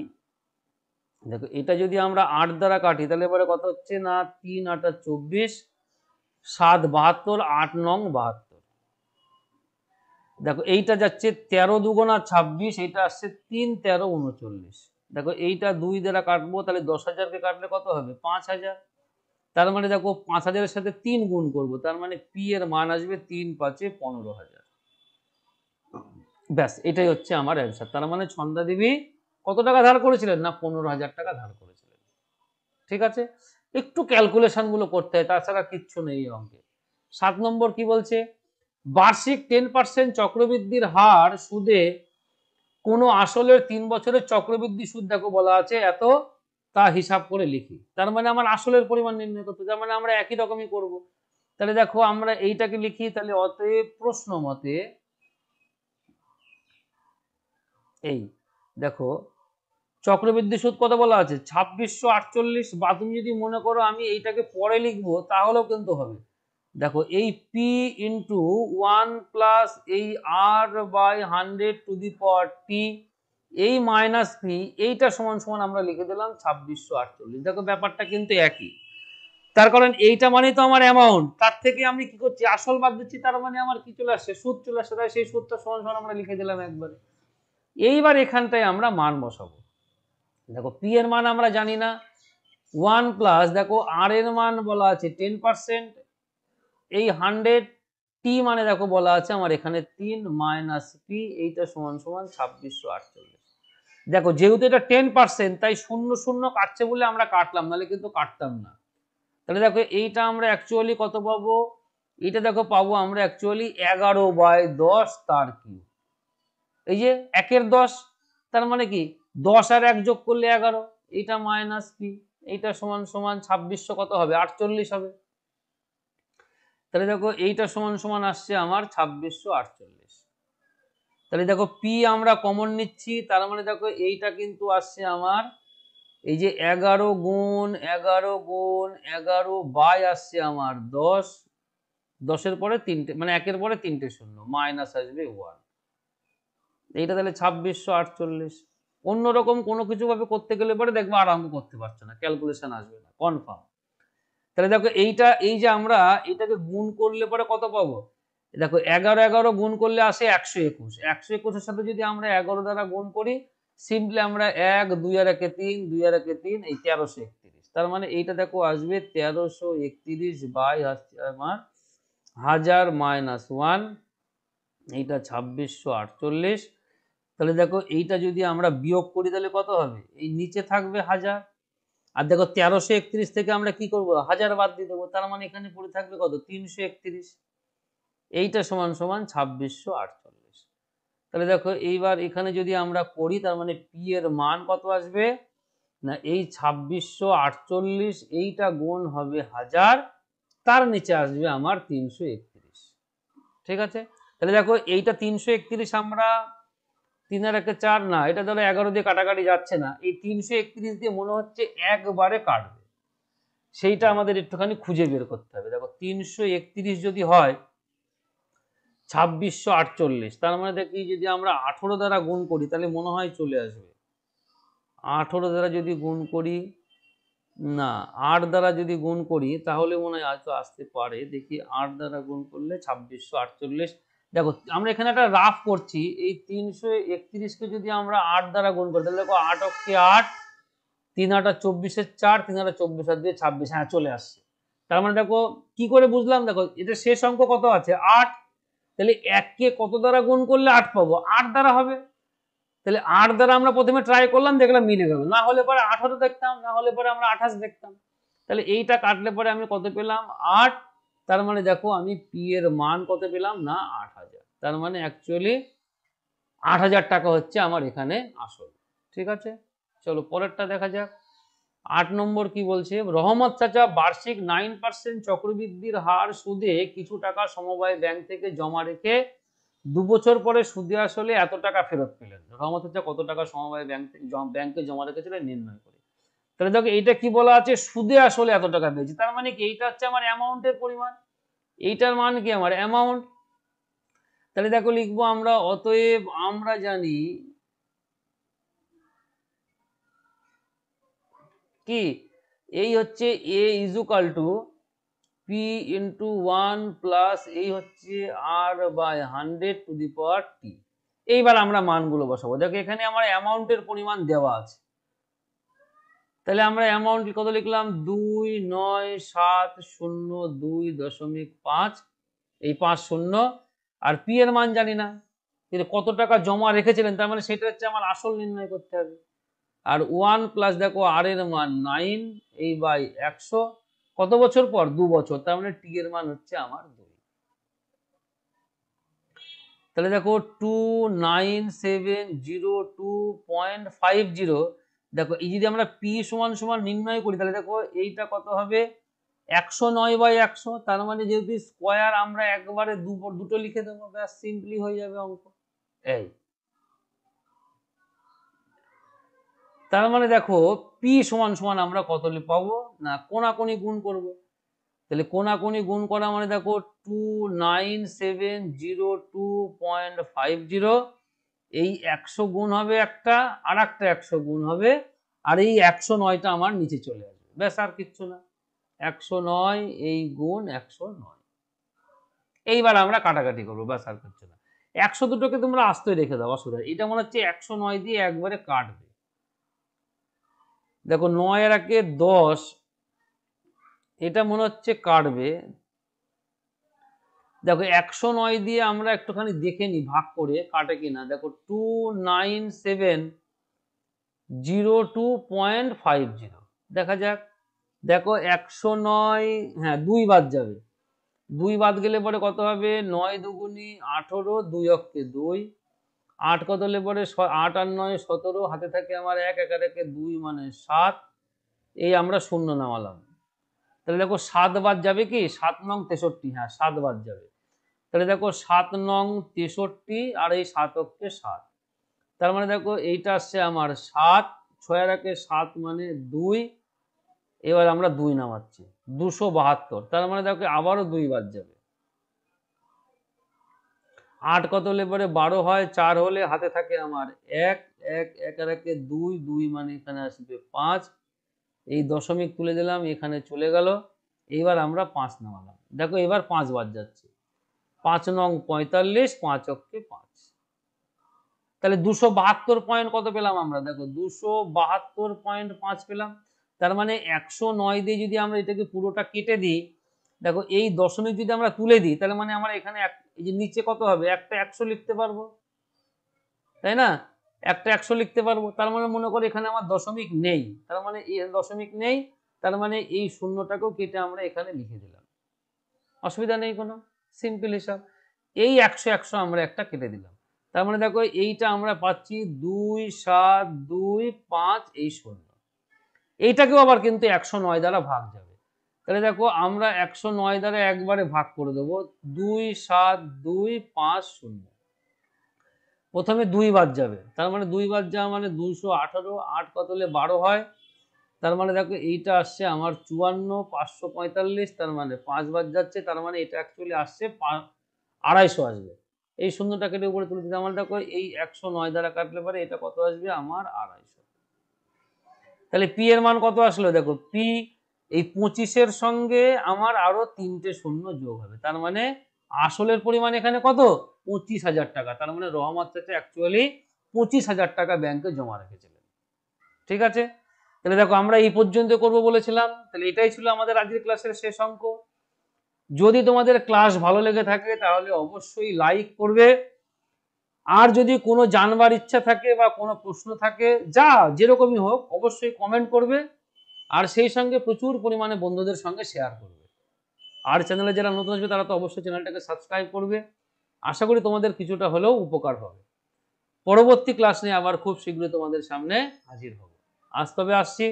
দেখো এটা যদি আমরা 8 দ্বারা কাটি, তাহলে পরে কত হচ্ছে না, 3 8 24, 7 72, 8 9 72। দেখো এইটা যাচ্ছে 13 দুগুণা 26, এইটা আসছে 3 13 39। দেখো এইটা 2 দ্বারা কাটবো, তাহলে 10,000 কে কাটলে কত হবে? 5,000। তার মানে দেখো 5,000 এর সাথে 3 গুণ করবো, তার মানে পি এর মান আসবে 3 5 15,000। ব্যাস, এটাই হচ্ছে আমার অ্যান্সার। তার মানে ছন্দা দেবী কত টাকা ধার করেছিলেন? না 15,000 টাকা ধার করেছিলেন। ঠিক আছে, একটু ক্যালকুলেশন গুলো করতে হয়, তাছাড়া কিচ্ছু নেই এই অঙ্কে। 7 নম্বর কি বলছে? বার্ষিক 10% চক্রবৃদ্ধির হার সুদে কোনো আসলের 3 বছরের চক্রবৃদ্ধি সুদ দেখো বলা আছে এত, তা হিসাব করে লিখি। তার মানে আমার আসলের পরিমাণ নির্ণয় করতে, তার মানে আমরা একই রকমই করব। তাহলে দেখো আমরা এইটাকে লিখি, তাহলে অতএব প্রশ্ন মতে এই দেখো চক্রবৃদ্ধি সুদ কত বলা আছে? 2648, বা তুমি যদি মনে করো আমি এইটাকে পরে লিখবো তাহলেও কিন্তু হবে। দেখো এই পি ইন্টু 1 প্লাস এই R by 100 to the power টি, এই মাইনাস পি, এইটা সমান সমান আমরা লিখে দিলাম 2648। দেখো ব্যাপারটা কিন্তু একই, তার কারণ এইটা মানে তো আমার অ্যামাউন্ট, তার থেকে আমি কি করছি, আসল বাদ দিচ্ছি, তার মানে আমার কি চলে আসছে? সুদ চলে আসছে, তাই সেই সুদটা সমান সমান আমরা লিখে দিলাম একবারে। এইবার এখানটায় আমরা মান বসাবো। দেখো পি এর মান আমরা জানি না, 1 প্লাস দেখো আর এর মান বলা আছে 10%, এই 100 টি মানে দেখো বলা আছে আমার এখানে 3 মাইনাস পি, এইটা সমান সমান 2648। দেখো যেহেতু এটা 10%, তাই 0 0 কাটছে বলে আমরা কাটলাম, নাহলে কিন্তু কাটতাম না। তাহলে দেখো এইটা আমরা অ্যাকচুয়ালি কত পাবো? এইটা দেখো পাবো আমরা অ্যাকচুয়ালি 11/10 তার কিউব। এই যে 1 এর 10, তার মানে কি 10 আর 1 যোগ করলে 11, এইটা মাইনাস পি, এইটা সমান সমান 2600 কত হবে? 48 হবে। তাহলে দেখো এইটা সমান সমান আসছে আমার 2648। তাহলে দেখো পি আমরা কমন নিচ্ছি, তার মানে দেখো এইটা কিন্তু আসছে আমার এই যে 11 গুণ 11 গুণ 11 বাই আসছে আমার 10, 10 এর পরে 3টে মানে 1 এর পরে 3টে শূন্য, মাইনাস আসবে 1, এইটা তাহলে 2648। অন্যরকম কোনো কিছু ভাবে করতে গেলে পরে দেখবো আর অঙ্ক করতে পারছো না, ক্যালকুলেশন আসবে না, কনফার্ম। তাহলে দেখো এইটা এই যে আমরা এটাকে গুণ করলে পরে কত পাবো? দেখো 11 11 গুণ করলে আসে 121, 121 এর সাথে যদি আমরা 11 দ্বারা গুণ করি, সিম্পলি আমরা 1 2 আর 1 3, 2 আর 1 3, এই 1331। তার মানে এইটা দেখো আসবে 1331 বাই আসছে আমার 1000 মাইনাস 1, এইটা 2648। তাহলে দেখো এইটা যদি আমরা বিয়োগ করি তাহলে কত হবে? এই নিচে থাকবে 1000, আর দেখো 1331 থেকে আমরা কি করব? 1000 বাদ দিয়ে দেবো, তার মানে এখানে পড়ে থাকবে কত? 331, এইটা সমান সমান 2648। তাহলে দেখো এইবার এখানে যদি আমরা করি, তার মানে পি এর মান কত আসবে? না এই 2648, এইটা গুণ হবে 1000, তার নিচে আসবে আমার 331। ঠিক আছে, তাহলে দেখো এইটা 331 আমরা 3 আর 1 4 না, এটা ধরো 11 দিয়ে কাটাকাটি যাচ্ছে না, এই 331 দিয়ে মনে হচ্ছে একবারে কাটবে, সেইটা আমাদের একটুখানি খুঁজে বের করতে হবে। দেখো 331 যদি হয় 2648, তার মানে দেখি যদি আমরা 18 দ্বারা গুণ করি তাহলে মনে হয় চলে আসবে। 18 দ্বারা যদি গুণ করি, না 8 দ্বারা যদি গুণ করি তাহলে মনে হয় হয়তো আসতে পারে। দেখি 8 দ্বারা গুণ করলে 2648। দেখো আমরা এখানে একটা রাফ করছি, এই 331কে যদি আমরা 8 দ্বারা গুণ করি তাহলে দেখো 8 অক্ষে 8, 3 8 24 4, 3 8 24 আর 2 26, হ্যাঁ চলে আসছে। তার মানে দেখো কি করে বুঝলাম, দেখো এটা শেষ অঙ্ক কত আছে 8, তাহলে 1 কে কত দ্বারা গুণ করলে 8 পাবো, 8 দ্বারা হবে। তাহলে 8 দ্বারা আমরা প্রথমে ট্রাই করলাম, দেখলাম মিলে গেল, না হলে পরে 18 দেখতাম, না হলে পরে আমরা 28 দেখতাম। তাহলে এইটা কাটলে পরে আমি কত পেলাম 8, তার মানে দেখো আমি পি এর মান কত পেলাম না 8000, তার মানে অ্যাকচুয়ালি 8000 টাকা হচ্ছে আমার এখানে আসল। ঠিক আছে, চলো পরেরটা দেখা যাক। 8 নম্বর কি বলছে, রহমত চাচা বার্ষিক 9% চক্রবৃদ্ধির হার সুদে কিছু টাকা সমবায় ব্যাংক থেকে জমা রেখে 2 বছর পরে সুদে আসলে এত টাকা ফেরত পেলেন। রহমত চাচা কত টাকা সমবায় ব্যাংকে জমা রেখেছিলেন নির্ণয় করে। তাহলে দেখো এইটা কি বলা আছে, সুদে আসলে এত টাকা পেয়েছি, তার মানে কি এইটা হচ্ছে আমার অ্যামাউন্টের পরিমাণ, এইটার মান কি আমার অ্যামাউন্ট। তাহলে দেখো লিখবো আমরা, অতএব আমরা জানি কি এই হচ্ছে a is equal to P into 1 plus এই হচ্ছে r by 100 to the power টি। এইবার আমরা মানগুলো বসাবো। দেখো এখানে আমার অ্যামাউন্টের পরিমাণ দেওয়া আছে, তাহলে আমরা অ্যামাউন্ট কত লিখলাম 29702.5, এই 50, আর পি এর মান জানি না, কিন্তু কত টাকা জমা রেখেছিলেন তার মানে সেটা হচ্ছে আমার আসল নির্ণয় করতে হবে। আর 1 প্লাস দেখো আর এর মান 9, এই বাই 100, কত বছর পর 2 বছর, তার মানে টি এর মান হচ্ছে আমার 2। তাহলে দেখো 29702.50, দেখো এই যদি আমরা পি সমান সমান নির্ণয় করি তাহলে দেখো এইটা কত হবে 109/100, তার মানে যেহেতু স্কোয়ার আমরা একবারে দুটো লিখে দেবো, ব্যাস সিম্পলি হয়ে যাবে অঙ্ক। এই তার মানে দেখো পি সমান সমান আমরা কত পাবো না কোনাকুনি গুণ করব, তাহলে কোনাকুনি গুণ করা মানে দেখো 29702.50, এই 100 গুণ হবে একটা, আর একটা 100 গুণ হবে, আর এই 109টা আমার নিচে চলে আসবে, ব্যাস আর কিচ্ছু না। 109 এই গুণ 109, এইবার আমরা কাটাকাটি করবো, ব্যাস আর কিচ্ছু না। 100 দুটোকে তোমরা আস্তে রেখে দাও, অসুবিধা, এটা মনে হচ্ছে 109 দিয়ে একবারে কাটবে। দেখো 9 এর 1 10, এটা মনে হচ্ছে কাটবে। দেখো 109 দিয়ে আমরা একটুখানি দেখে নি ভাগ করে কাটে কিনা, দেখো 29702.50, দেখা যাক। দেখো 109, হ্যাঁ 2 বাদ যাবে, 2 বাদ গেলে পরে কত হবে 9 দুগুনি 18, 2 অক্ষে 2, 8 কত হলে পরে 8 আর 9 17, হাতে থাকে আমার 1, 1 আর 1 2 মানে 7, এই আমরা শূন্য নামালাম। তাহলে দেখো 7 বাদ যাবে কি 7 নং 63, হ্যাঁ 7 বাদ যাবে। তাহলে দেখো 7 নং 63 আর এই 7 অক্ষে 7, তার মানে দেখো এইটা আসছে আমার 7, 6 আর 1 7 মানে 2, এবার আমরা 2 নামাচ্ছি 272, তার মানে দেখো আবারও 2 বাদ যাবে। 8 কত হলে পরে 12 হয়, 4 হলে হাতে থাকে আমার 1, 1 1 আর 1 2, 2 মানে এখানে আসবে 5, এই দশমিক তুলে দিলাম, এখানে চলে গেল। এইবার আমরা 5 নামালাম, দেখো এবার 5 বাদ যাচ্ছে, 5 নং 45, 5 অক্ষে 5, তাহলে 272 পয়েন্ট কত পেলাম আমরা, দেখো 272.5 পেলাম। তার মানে 109 দিয়ে যদি আমরা এটাকে পুরোটা কেটে দিই, দেখো এই দশমিক যদি আমরা তুলে দিই তাহলে মানে আমরা এখানে এই যে নিচে কত হবে একটা 100 লিখতে পারবো, তাই না, একটা 100 লিখতে পারবো, তার মানে মনে করো এখানে আমার দশমিক নেই, তার মানে এই দশমিক নেই, তার মানে এই শূন্যটাকেও কেটে আমরা এখানে লিখে দিলাম, অসুবিধা নেই কোনো, সিম্পল হিসাব। এই 100 100 আমরা একটা কেটে দিলাম, তার মানে দেখো এইটা আমরা পাচ্ছি 272.5, এই শূন্য, এইটাকেও আবার কিন্তু 109 দ্বারা ভাগ যাবে, তাহলে দেখো আমরা 109 দ্বারা একবারে ভাগ করে দেবো, 2 7 2 5 0। প্রথমে 2 বাদ যাবে, তার মানে 2 বাদ যাওয়া মানে 218, 8 কত হলে 12 হয়, তার মানে দেখো এইটা আসছে আমার 54, 545, তার মানে 5 বাদ যাচ্ছে, তার মানে এটা অ্যাকচুয়ালি আসছে 250 আসবে। এই শূন্যটা কেটে উপরে তুলে দিতে, আমার দেখো এই 109 দ্বারা কাটলে পরে এটা কত আসবে আমার 250। তাহলে পি এর মান কত আসলো, দেখো পি এই 25-এর সঙ্গে আমার আরো 3টে শূন্য যোগ হবে, তার মানে আসলের পরিমাণ এখানে কত 25,000 টাকা। তার মানে রহমত চাচা অ্যাকচুয়ালি 25,000 টাকা ব্যাংকে জমা রেখেছিলেন। ঠিক আছে, তাহলে দেখো আমরা এই পর্যন্ত করব বলেছিলাম। তাহলে এটাই ছিল আমাদের আজকের ক্লাসের শেষ অঙ্ক। যদি তোমাদের ক্লাস ভালো লেগে থাকে তাহলে অবশ্যই লাইক করবে, আর যদি কোনো জানবার ইচ্ছা থাকে বা কোনো প্রশ্ন থাকে, যা যেরকমই হোক অবশ্যই কমেন্ট করবে, আর সেই সঙ্গে প্রচুর পরিমাণে বন্ধুদের সঙ্গে শেয়ার করবে। আর চ্যানেলে যারা নতুন আসবে তারা তো অবশ্যই চ্যানেলটাকে সাবস্ক্রাইব করবে। আশা করি তোমাদের কিছুটা হলেও উপকার হবে। পরবর্তী ক্লাস নিয়ে আবার খুব শীঘ্রই তোমাদের সামনে হাজির হব। আজ তবে আসছি।